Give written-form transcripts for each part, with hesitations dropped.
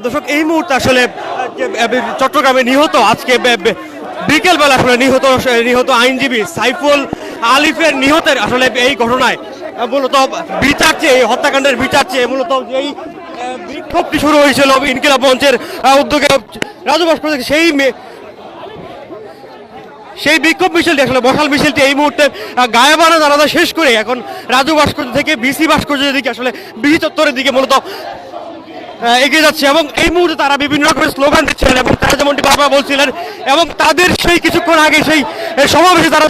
দর্শক এই মুহূর্তে আসলে চট্টগ্রামে নিহত আজকে বিকেলবেলা আসলে নিহত আইনজীবী সাইফুল আলিফের নিহতের আসলে এই ঘটনায় মূলত বিচার চেয়ে হত্যাকাণ্ডের বিচার চেয়ে মূলত এই বিক্ষোভটি শুরু হয়েছিল ইনকিলাব মঞ্চের উদ্যোগে রাজু ভাস্কর্য থেকে সেই বিক্ষোভ মিছিলটি আসলে মশাল মিছিলটি এই মুহূর্তে গায়েবানা জানাজা শেষ করে এখন রাজু ভাস্কর্য থেকে বিসি ভাস্কর্যের দিকে আসলে বিসি চত্বরের দিকে মূলত এগিয়ে যাচ্ছে এবং এই মুহূর্তে তারা বিভিন্ন রকমের স্লোগান দিচ্ছিলেন এবং তারা যেমনটি বাবা বলছিলেন এবং তাদের সেই কিছুক্ষণ আগে সেই সমাবেশে তারা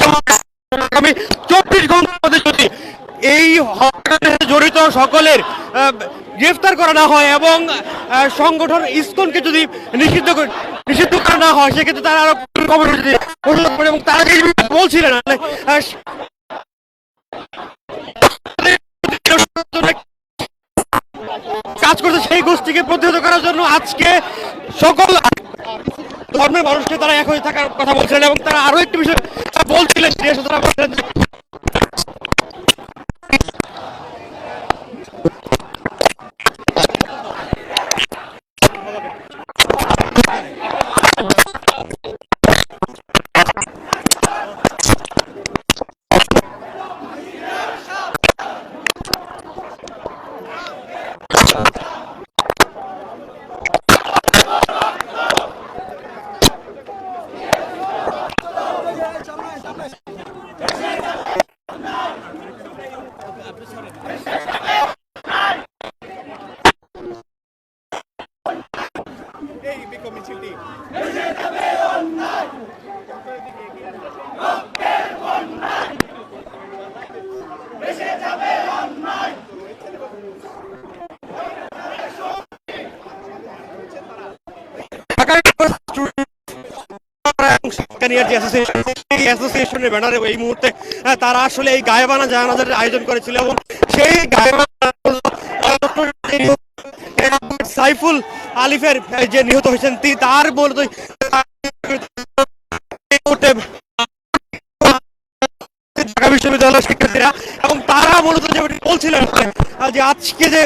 আগামী 24 ঘন্টার মধ্যে যদি এই হত্যাকাণ্ডে জড়িত সকলের গ্রেফতার করা না হয় এবং সংগঠন ইসকনকে যদি নিষিদ্ধ করা না হয় সেক্ষেত্রে তারা আরো কর্মসূচি ঘোষণা করে এবং তারা বলছিলেন কাজ করছে সেই গোষ্ঠীকে প্রতিহত করার জন্য আজকে সকল ধর্মের মানুষকে তারা এক হয়ে থাকার কথা বলছিলেন এবং তারা আরো একটি বিষয় বলছিলেন তারা বলছিলেন অ্যাসোসিয়েশনের ব্যানারে এই মুহূর্তে তারা আসলে এই গায়েবানা জানাজার আয়োজন করেছিল এবং সেই সাইফুল আলিফের যে নিহত হয়েছেন তার বলতে ঢাকা বিশ্ববিদ্যালয়ের শিক্ষার্থীরা এবং তারা মূলত যে বলছিলেন যে আজকে যে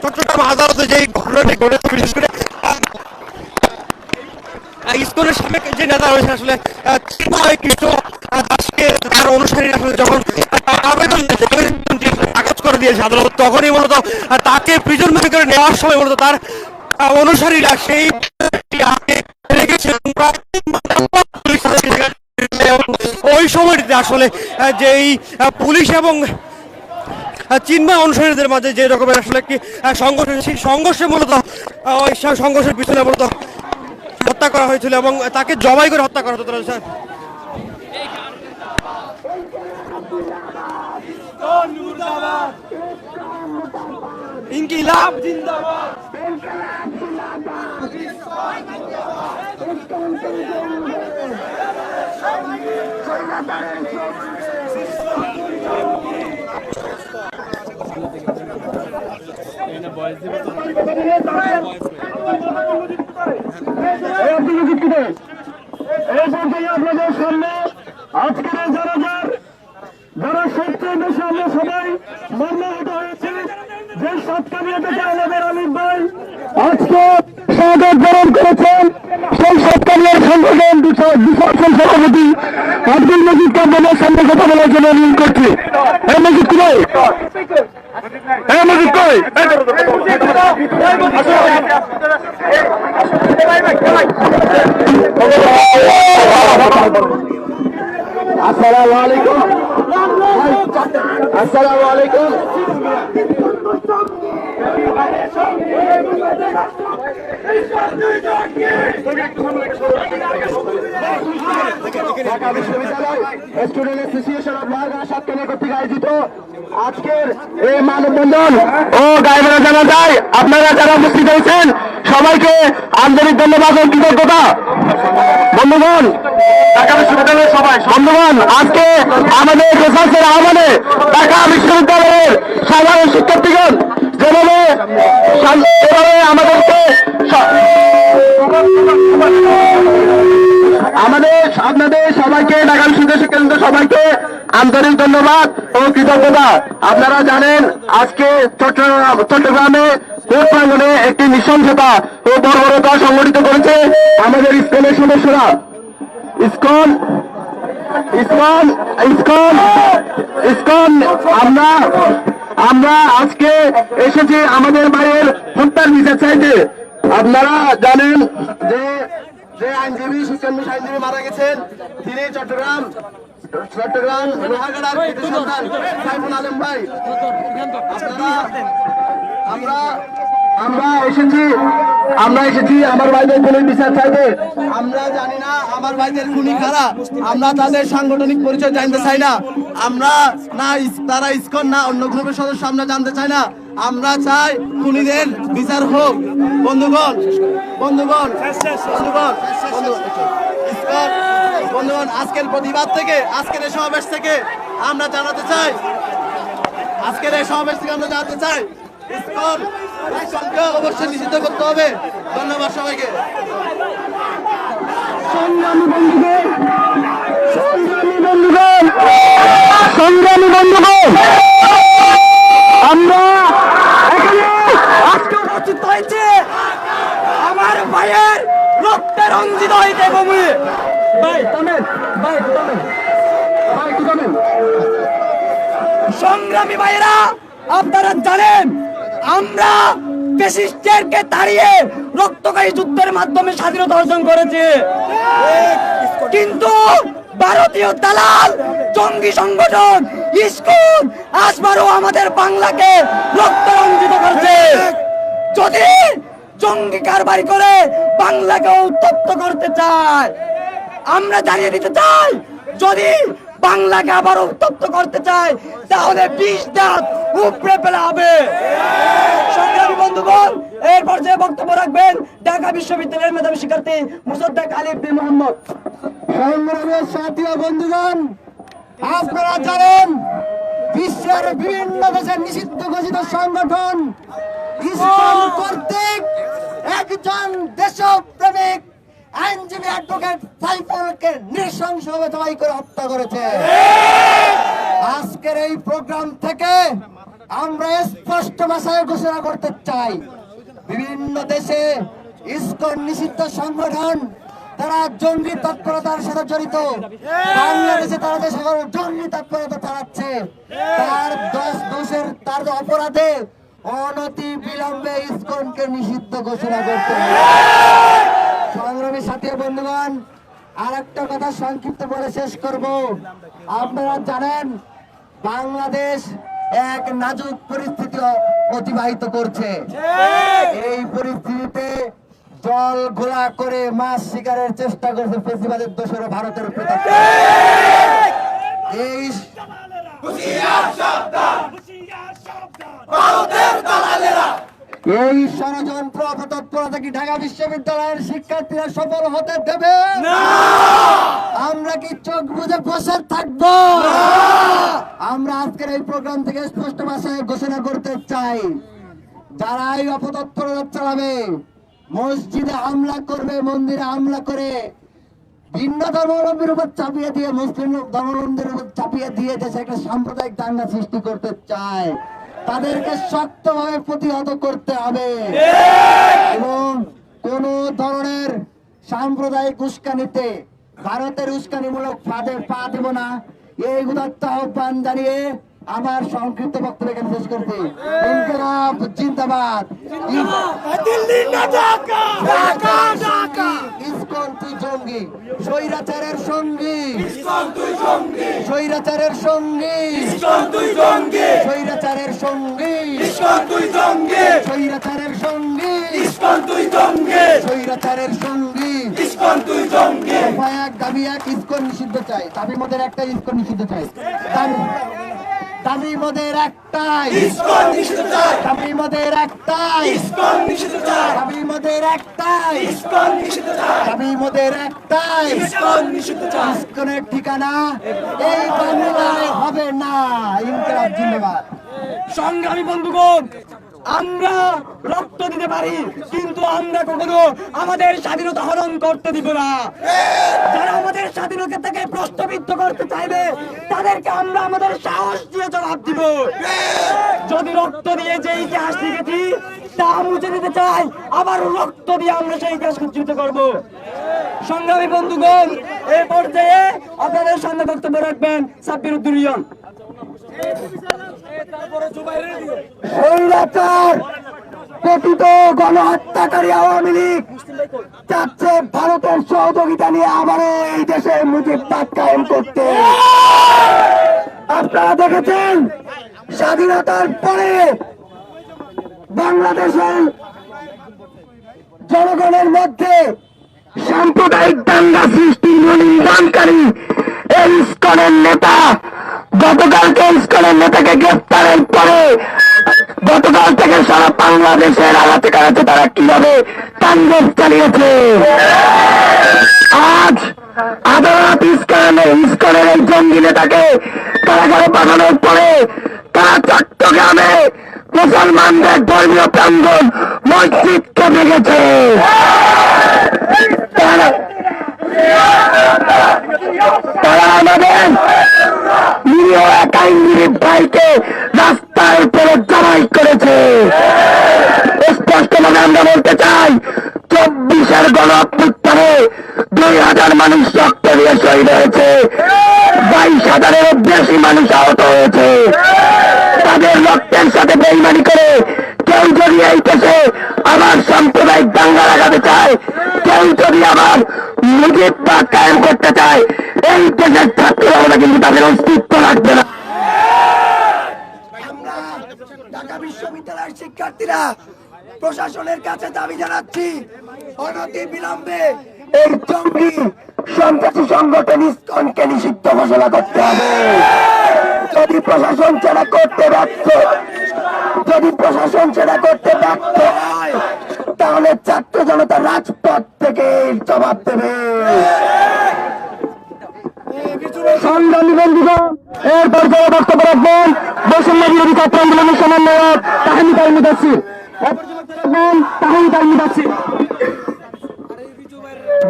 চট্টগ্রাম আদালতে যে ঘটনাটি ঘটেছে বিশেষ করে ইসকনের সাবেক যে নেতা রয়েছে আসলে কিছু আজকে তার অনুসারী আসলে যখন আবেদন কাগজ করে দিয়েছে আদালত তখনই মূলত তাকে প্রিজন ভ্যানে করে নেওয়ার সময় মূলত তার অনুসারীরা সেই ওই সময়টিতে আসলে যেই পুলিশ এবং চিন্ময় অনুসারীদের মাঝে যে রকমের আসলে একটি সংঘর্ষ সেই সংঘর্ষে মূলত ওই সংঘর্ষের পিছনে মূলত হত্যা করা হয়েছিল এবং তাকে জবাই করে হত্যা করা হতো ইনকিলাব জিন্দাবাদ আপনাদের সামনে আজকের যারা সবচেয়ে বেশি আমরা সবাই মর্মাহত হয়েছে যে সাতকানিয়া থেকে আমাদের আলিফ ভাই আজকে শাহাদাত বরণ করেছেন সেই সাতকানিয়ার সংগঠন বিসর্জন সভাপতি আব্দুল মজিদ আপনাদের সামনে কথা বলার জন্য অনুরোধ করছি। মজিদ কই মজিদ কই আসসালামু আলাইকুম আসসালামু আলাইকুম ঢাকা বিশ্ববিদ্যালয় স্টুডেন্ট অ্যাসোসিয়েশন অব লালগাঁ সাতকানিয়া কর্তৃক আয়োজিত আজকের এই মানববন্ধন ও গায়েবানা জানাজায় আপনারা যারা উপস্থিত হয়েছেন সবাইকে আন্তরিক ধন্যবাদ ও কৃতজ্ঞতা। বন্ধুগণ, ঢাকা বিশ্ববিদ্যালয়ের সবাই বন্ধুগণ, আজকে আমাদের প্রশাসনের আহ্বানে ঢাকা বিশ্ববিদ্যালয়ের সাধারণ শিক্ষার্থীগণ যেভাবে আমাদেরকে আপনাদের সবাইকে ঢাকা বিশ্ববিদ্যালয় শিক্ষার্থীদের সবাইকে আন্তরিক ধন্যবাদ ও কৃতজ্ঞতা। আপনারা জানেন আজকে চট্টগ্রামে কোর্ট প্রাঙ্গনে একটি নৃশংসতা ও বর্বরতা সংগঠিত করেছে আমাদের ইসকনের সদস্যরা। ইসকন ইসকন ইসকন ইসকন আমরা আমরা আজকে এসেছি আমাদের ভাইয়ের হত্যার বিচার চাইতে। আপনারা জানেন যে যে আইনজীবী সুশান্ত আইনজীবী মারা গেছেন, তিনি চট্টগ্রাম লোহাগাড়ার কৃতি সন্তান সাইফুল আলম ভাই। আমরা এসেছি আমার ভাইদের খুনির বিচার চাইতে। আমরা জানি না আমার ভাইদের খুনি কারা, আমরা তাদের সাংগঠনিক পরিচয় জানতে চাই না, আমরা না তারা ইসকন না অন্য গ্রুপের সদস্য আমরা জানতে চাই না। আমরা চাই খুনিদের বিচার হোক। বন্ধুগণ বন্ধুগণ বন্ধুগণ ইসকন বন্ধুগণ, আজকের প্রতিবাদ থেকে, আজকের এই সমাবেশ থেকে আমরা জানাতে চাই, ইসকনকে অবশ্যই নিষিদ্ধ করতে হবে। ধন্যবাদ সবাইকে। সংগ্রামী বন্ধুগণ, আমরা এখানে আজকে উপস্থিত হয়েছি আমার ভাইয়ের রক্তে রঞ্জিত হইতে ভূমি। সংগ্রামী ভাইরা, আপনারা জানেন আমরা ফ্যাসিস্টদেরকে তাড়িয়ে রক্তকারী যুদ্ধের মাধ্যমে স্বাধীনতা অর্জন করেছি, কিন্তু ভারতীয় দালাল জঙ্গি সংগঠন ইসকন আজবারও আমাদের বাংলাকে রক্তরঞ্জিত করছে। যদি জঙ্গি কারবারি করে বাংলাকে উত্তপ্ত করতে চায়, আমরা জানিয়ে দিতে চাই, যদি বাংলাকে আবার উত্তপ্ত করতে চায় তাহলে 20 দাঁত উপড়ে ফেলা হবে। সংগ্রামী বন্ধুগণ, এর পর্যায়ে বক্তব্য রাখবেন ঢাকা বিশ্ববিদ্যালয়ের মেধাবী শিক্ষার্থী মুসাদ্দেক আলী ইবনে মোহাম্মদ। সংগ্রামের সাথী ও বন্ধুগণ, আপনারা জানেন বিশ্বের বিভিন্ন দেশের নিষিদ্ধ ঘোষিত সংগঠন ইসকন কর্তৃক একজন দেশপ্রেমিক আইনজীবী অ্যাডভোকেট সাইফুলকে নৃশংসভাবে জবাই করে হত্যা করেছে। আজকের এই প্রোগ্রাম থেকে আমরা স্পষ্ট ভাষায় ঘোষণা করতে চাই, বিভিন্ন দেশে ইসকন নিষিদ্ধ সংগঠন তারা জঙ্গি তৎপরতার সাথে জড়িত। বাংলাদেশে তারা যে সকল জঙ্গি তৎপরতা চালাচ্ছে তার অপরাধে অনতি বিলম্বে ইসকনকে নিষিদ্ধ ঘোষণা করতে হবে। সংগ্রামী সাথী বন্ধুগণ, আর একটা কথা সংক্ষিপ্ত বলে শেষ করব। আপনারা জানেন বাংলাদেশ এক নাজুক পরিস্থিতি অতিবাহিত করছে। এই পরিস্থিতিতে জল ঘোলা করে মাছ শিকারের চেষ্টা করছে ফেসিবাদের দোসর ভারতের এই ষড়যন্ত্র অপতৎপরতা কি ঢাকা বিশ্ববিদ্যালয়ের শিক্ষার্থীরা সফল হতে দেবে না? আমরা কি চোখ বুজে বসে থাকবো? আমরা আজকের এই প্রোগ্রাম থেকে স্পষ্ট ভাষায় ঘোষণা করতে চাই, যারা এই অপতৎপরতা চালাবে, মসজিদে হামলা করবে, মন্দিরে হামলা করে ভিন্ন ধর্মাবলম্বীর উপর চাপিয়ে দিয়ে, মুসলিম ধর্মাবলম্বীর উপর চাপিয়ে দিয়ে দেশে একটা সাম্প্রদায়িক দাঙ্গা সৃষ্টি করতে চায়, তাদেরকে শক্তভাবে প্রতিহত করতে হবে এবং কোন ধরনের সাম্প্রদায়িক উস্কানিতে, ভারতের উস্কানিমূলক ফাঁদে পা দেব না, এই উদাত্ত আহ্বান জানিয়ে আমার সংক্ষিপ্ত বক্তব্য এখানে শেষ করছি। ইনকিলাব জিন্দাবাদ। ইসকন তুই জঙ্গি, স্বৈরাচারের সঙ্গী, স্বৈরাচারের সঙ্গী, স্বৈরাচারের সঙ্গী, স্বৈরাচারের সঙ্গী, স্বৈরাচারের সঙ্গী। দাবি এক, ইসকন নিষিদ্ধ চাই। দাবি মোদের একটা, ইসকন নিষিদ্ধ চাই। দাবি মোদের একটাই, দাবি মোদের একটাই, দাবি মোদের একটাই, দাবি মোদের একটাই, ইসকনের ঠিকানা এই বাংলায় হবে না। ইনকিলাব জিন্দাবাদ। সংগ্রামী বন্ধুগণ, আমরা রক্ত দিতে পারি, কিন্তু আমরা কখনো আমাদের স্বাধীনতা হরণ করতে দিব না। যারা আমাদের স্বাধীনতা থেকে প্রশ্নবিদ্ধ করতে চাইবে তাদেরকে আমরা আমাদের সাহস দিয়ে জবাব দিব। যদি রক্ত দিয়ে যে ইতিহাস লিখেছি তা মুছে দিতে চাই, আবার রক্ত দিয়ে আমরা সেই ইতিহাস উজ্জীবিত করব। সংগ্রামী বন্ধুগণ, এই পর্যায়ে আপনাদের সামনে বক্তব্য রাখবেন সাব্বির উদ্দিন। কথিত গণহত্যাকারী আওয়ামী লীগ চাচ্ছে ভারতের সহযোগিতা নিয়ে আবারও এই দেশে মুজিববাদ কায়েম করতে। আপনারা দেখেছেন স্বাধীনতার পরে বাংলাদেশের জনগণের মধ্যে সাম্প্রদায়িক দাঙ্গা সৃষ্টি নিদানকারী এই ইসকনের নেতা গতকালকে ইসকনের নেতাকে গ্রেফতারের পরে গতকাল থেকে সারা বাংলাদেশের আলাদা কারাতে তারা কিভাবে তাণ্ডব চালিয়েছে। আজ আদালত ইসকনের এই জঙ্গি নেতাকে কারাগারে পাঠানোর পরে তারা চট্টগ্রামে মুসলমানদের ধর্মীয় প্রাঙ্গণ মসজিদকে ভেঙেছে। তারা আমাদের নিরীহ এক আইনজীবী ভাইকে রাস্তার উপরে জমাই করেছে। স্পষ্টভাবে আমরা বলতে চাই, 24-এর গণ অভ্যুত্থানে 2000 মানুষ রক্ত দিয়ে শহীদ হয়েছে, 22,000-এরও বেশি মানুষ আহত হয়েছে। তাদের রক্তের সাথে বেইমানি করে কেউ যদি এই দেশে আবার সাম্প্রদায়িক দাঙ্গা লাগাতে চায়, কেউ যদি আবার মুজিববাদ কায়েম করতে চায়, এই দেশের ছাত্ররা কিন্তু তাদের অস্তিত্ব রাখবে না। আমরা ঢাকা বিশ্ববিদ্যালয়ের শিক্ষার্থীরা প্রশাসনের কাছে দাবি জানাচ্ছি, অনতি বিলম্বে এই জঙ্গি সন্ত্রাসী সংগঠন ইসকনকে নিষিদ্ধ ঘোষণা করতে হবে। যদি প্রশাসন সেটা করতে ব্যর্থ হয় তাহলে ছাত্র জনতা রাজপথ থেকে জবাব দেবে। সংগ্রামী বন্ধুগণ, এর পর্যায়ে বক্তব্য রাখবেন বৈষম্য বিরোধী ছাত্র আন্দোলনের সমন্বয়ক তাহিদ আল মুদাসসির।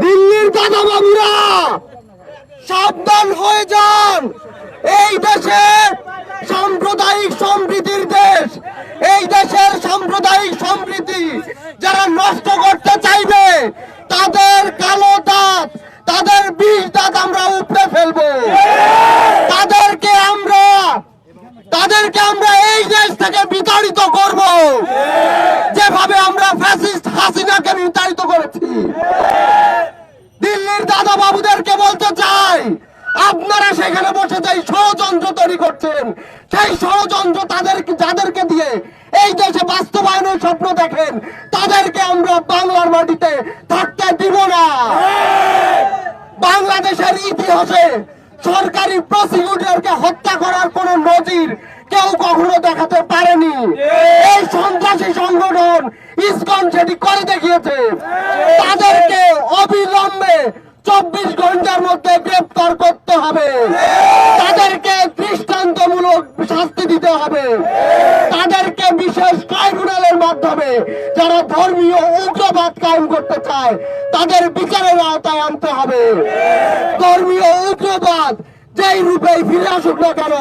দিল্লির দাদা বাবুরা সাবধান হয়ে যান, এই দেশের সাম্প্রদায়িক সম্প্রীতির দেশ, এই দেশের সাম্প্রদায়িক সম্প্রীতি যারা নষ্ট করতে চাইবে তাদের কালো দাঁত, তাদের বিষ দাঁত আমরা উপড়ে ফেলবো। তাদেরকে আমরা এই দেশ থেকে বিতাড়িত করব, যেভাবে আমরা ফ্যাসিস্ট হাসিনাকে বিতাড়িত করেছি। দিল্লির দাদা বাবুদেরকে বলতে চাই, আপনারা সেখানে বসে যাই ষড়যন্ত্র তৈরি করছেন, সেই ষড়যন্ত্র যাদেরকে দিয়ে এই দেশে বাস্তবায়নের স্বপ্ন দেখেন তাদেরকে আমরা বাংলার মাটিতে থাকতে দিব না। বাংলাদেশের ইতিহাসে সরকারি প্রসিকিউটরকে হত্যা করার কোন নজির কেউ কখনো দেখাতে পারেনি। এই সন্ত্রাসী সংগঠন ইসকন সেটি করে দেখিয়েছে। তাদেরকে অবিলম্বে 24 ঘন্টার মধ্যে গ্রেফতার করতে হবে, তাদেরকে দৃষ্টান্তমূলক শাস্তি দিতে হবে, তাদেরকে বিশেষ ট্রাইব্যুনালের মাধ্যমে যারা ধর্মীয় উগ্রবাদ কায়েম করতে চায় তাদের বিচারের আওতায় আনতে হবে। ধর্মীয় উগ্রবাদ যেই রূপেই ফিরে আসুক না কেন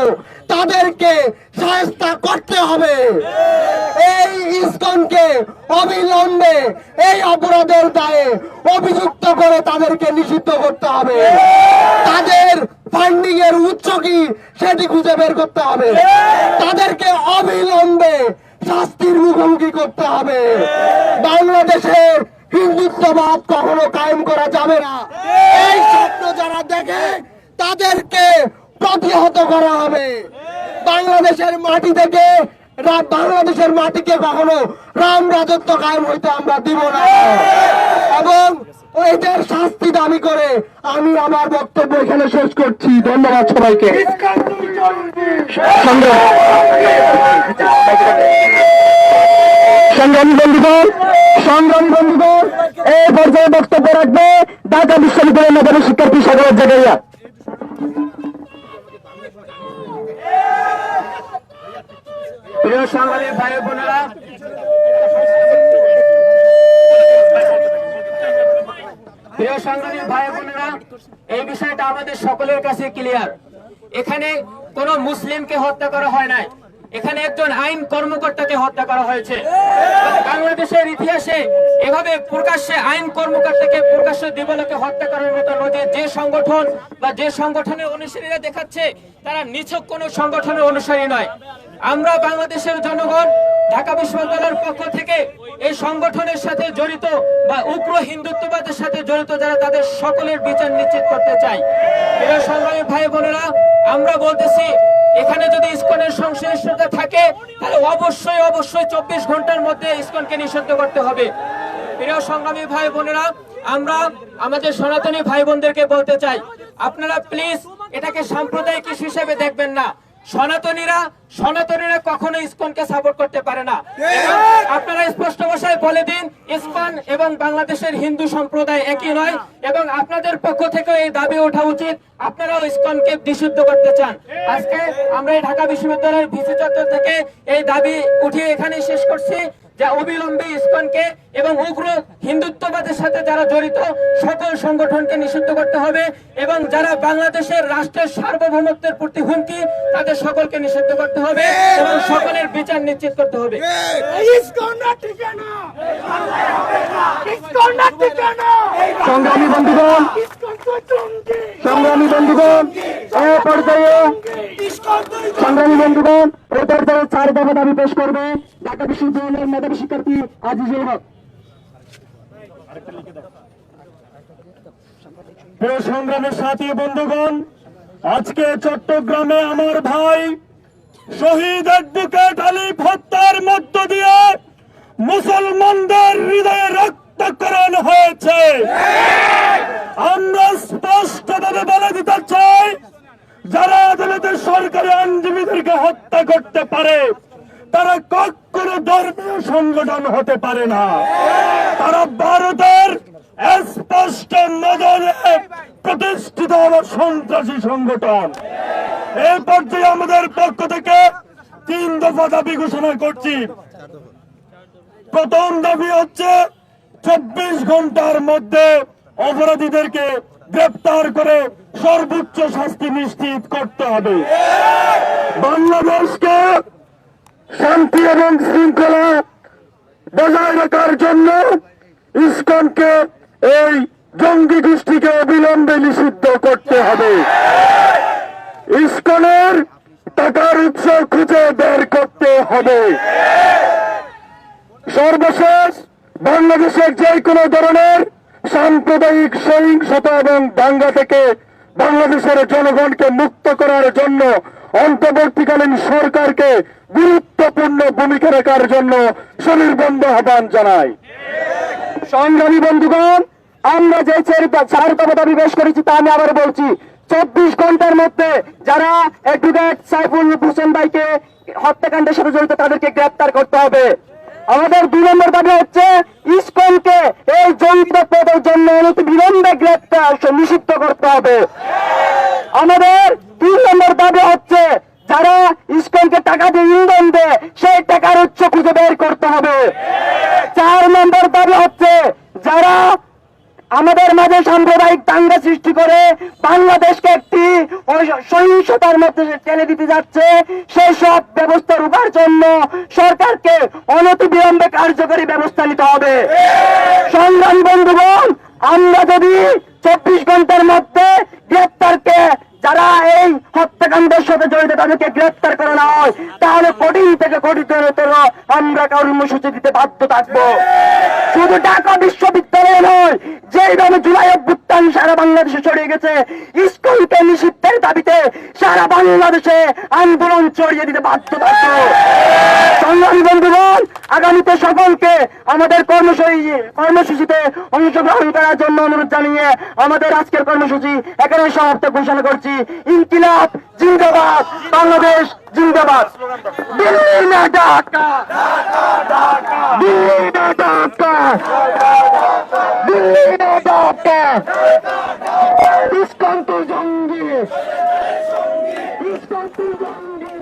তাদেরকে শায়েস্তা করতে হবে। এই ইসকনকে অবিলম্বে এই অপরাধের দায়ে অভিযুক্ত করে তাদেরকে নিষিদ্ধ করতে হবে। তাদের ফান্ডিং এর উৎস কি সেটি খুঁজে বের করতে হবে। তাদেরকে অবিলম্বে শাস্তির মুখোমুখি করতে হবে। বাংলাদেশের হিন্দুত্ববাদ কখনো কায়েম করা যাবে না। এই স্বপ্ন যারা দেখে তাদেরকে প্রতিহত করা হবে। বাংলাদেশের মাটিকে কখনো রাম রাজত্ব কায়েম হইতে আমরা দিব না এবং এদের শাস্তি দাবি করে আমি আমার বক্তব্য এখানে শেষ করছি। ধন্যবাদ সবাইকে। সংগ্রামী বন্ধুগণ, এই পর্যায়ে বক্তব্য রাখবে ঢাকা বিশ্ববিদ্যালয়ের মেধাবী শিক্ষার্থী সাগর জাগাইয়া। প্রিয় সাংবাদিক ভাই বোনেরা, সংগ্রামী ভাই বোনেরা, এই বিষয়টা আমাদের সকলের কাছে ক্লিয়ার। এখানে কোন মুসলিমকে হত্যা করা হয় নাই, এখানে একজন আইন কর্মকর্তাকে হত্যা করা হয়েছে। বাংলাদেশের ইতিহাসে এভাবে প্রকাশ্যে আইন কর্মকর্তাকে প্রকাশ্য দিবালোকে হত্যা করার মতো নজির যে সংগঠন বা যে সংগঠনের অনুসারীরা দেখাচ্ছে, তারা নিছক কোন সংগঠনের অনুসারী নয়। আমরা বাংলাদেশের জনগণ ঢাকা বিশ্ববিদ্যালয়ের পক্ষ থেকে এই সংগঠনের সাথে জড়িত বা উগ্র হিন্দুত্ববাদের সাথে জড়িত যারা, তাদের সকলের বিচার নিশ্চিত করতে চাই। প্রিয় সংগ্রামী ভাই বোনেরা, আমরা বলতেছি এখানে যদি ইসকনের সংশ্লিষ্টতা থাকে তাহলে অবশ্যই 24 ঘন্টার মধ্যে ইসকনকে নিষিদ্ধ করতে হবে। প্রিয় সংগ্রামী ভাই বোনেরা, আমরা আমাদের সনাতনী ভাই বোনদেরকে বলতে চাই, আপনারা প্লিজ এটাকে সাম্প্রদায়িক ইস্যু হিসেবে দেখবেন না। সনাতনীরা কখনো ইসকনকে সাপোর্ট করতে পারে না। আপনারা স্পষ্ট ভাষায় বলে দিন ইসকন এবং বাংলাদেশের হিন্দু সম্প্রদায় একই নয়, এবং আপনাদের পক্ষ থেকে এই দাবি ওঠা উচিত আপনারাও ইসকনকে নিষিদ্ধ করতে চান। আজকে আমরা এই ঢাকা বিশ্ববিদ্যালয়ের ভিসি চত্বর থেকে এই দাবি উঠিয়ে এখানে শেষ করছি যে অবিলম্বে ইসকনকে এবং উগ্র হিন্দুত্ববাদের সাথে যারা জড়িত সকল সংগঠনকে নিষিদ্ধ করতে হবে, এবং যারা বাংলাদেশের রাষ্ট্রের সার্বভৌমত্বের প্রতি হুমকি, তাদের সকলকে নিষিদ্ধ করতে হবে এবং সকলের বিচার নিশ্চিত করতে হবে। সংগ্রামী বন্ধুগণ, সংগ্রামী বন্ধুগণ, এ পর্যায়ে সংগ্রামী বন্ধুগণ, এ পর্যায়ে 4 দফা দাবি পেশ করবে ঢাকা বিশ্ববিদ্যালয়ের মেধাবী শিক্ষার্থী আজিজুল হক। প্রিয় সংগ্রামের সাথী বন্ধুগণ, আজকে চট্টগ্রামে আমার ভাই শহীদ অ্যাডভোকেট আলিফ হত্যার মধ্য দিয়ে মুসলমানদের হৃদয়ে রক্তক্ষরণ হয়েছে। আমরা স্পষ্টভাবে বলে দিতে চাই, যারা আদালতের সরকারি আইনজীবীদেরকে হত্যা করতে পারে তারা কখনো ধর্মীয় সংগঠন হতে পারে না। তারা ভারতের স্পষ্ট নজরে প্রতিষ্ঠিত হলো সন্ত্রাসী সংগঠন। এই পর্যায়ে আমাদের পক্ষ থেকে 3 দফা দাবি ঘোষণা করছি। প্রথম দাবি হচ্ছে 24 ঘন্টার মধ্যে অপরাধীদেরকে গ্রেপ্তার করে সর্বোচ্চ শাস্তি নিশ্চিত করতে হবে। বাংলাদেশকে শান্তি এবং শৃঙ্খলা বজায় রাখার জন্য ইসকনকে, এই জঙ্গি গোষ্ঠীকে অবিলম্বে নিষিদ্ধ করতে হবে। ইসকনের টাকার উৎস খুঁজে বের করতে হবে। সর্বশেষ, বাংলাদেশের যে কোনো ধরনের সাম্প্রদায়িক সহিংসতা এবং দাঙ্গা থেকে বাংলাদেশের জনগণকে মুক্ত করার জন্য অন্তর্বর্তীকালীন সরকারকে গুরুত্বপূর্ণ ভূমিকা রাখার জন্য সুনির্বন্ধ আহ্বান জানাই। সংগ্রামী বন্ধুগণ, আমরা যে 4 দফা দাবি পেশ করেছি তা আমি আবার বলছি, 24 ঘন্টার মধ্যে যারা অ্যাডভোকেট সাইফুল হোসেন ভাইকে হত্যাকাণ্ডের সাথে জড়িত তাদেরকে গ্রেপ্তার করতে হবে। আমাদের 2 নম্বর দাবি হচ্ছে ইসকনকে এই জঙ্গিবাদের জন্য অনতি বিলম্বে গ্রেপ্তার নিষিদ্ধ করতে হবে। আমাদের 3 নম্বর দাবি হচ্ছে যারা ইসকনকে টাকা দিয়ে ইন্ধন দেয় সেই টাকার উৎস খুঁজে বের করতে হবে। 4 নম্বর দাবি হচ্ছে যারা আমাদের মাঝে সাম্প্রদায়িক দাঙ্গা সৃষ্টি করে বাংলাদেশকে একটি সহিংসতার মধ্যে টেনে দিতে যাচ্ছে, সেই সব ব্যবস্থা রোখার জন্য সরকারকে অনতিবিলম্বে কার্যকরী ব্যবস্থা নিতে হবে। সংগ্রামী বন্ধুগণ, আমরা যদি 24 ঘন্টার মধ্যে গ্রেপ্তারকে, যারা এই হত্যাকাণ্ডের সাথে জড়িত তাদেরকে গ্রেপ্তার করা না হয়, তাহলে কঠিন থেকে কঠিনতর আমরা কর্মসূচি দিতে বাধ্য থাকবো। শুধু ঢাকা বিশ্ববিদ্যালয় নয়, যেইভাবে জুলাই অভ্যুত্থান সারা বাংলাদেশে ছড়িয়ে গেছে, ইসকনকে নিষিদ্ধের দাবিতে সারা বাংলাদেশে আন্দোলন ছড়িয়ে দিতে বাধ্য থাকবো। সংগ্রামী বন্ধুগণ, আগামীতে সকলকে আমাদের কর্মসূচিতে অংশগ্রহণ করার জন্য অনুরোধ জানিয়ে আমাদের আজকের কর্মসূচি এখানে সমাপ্ত ঘোষণা করছি। ইনকিলাব জিন্দাবাদ, বাংলাদেশ জিন্দাবাদ। দিল্লি না ঢাকা, দিল্লি না ঢাকা, দিল্লি না ঢাকা। ইসকন তো জঙ্গি, ইসকন তো জঙ্গি,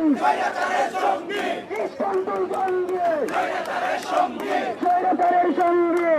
ইসকন তো জঙ্গি, স্বৈরাচারের সঙ্গে।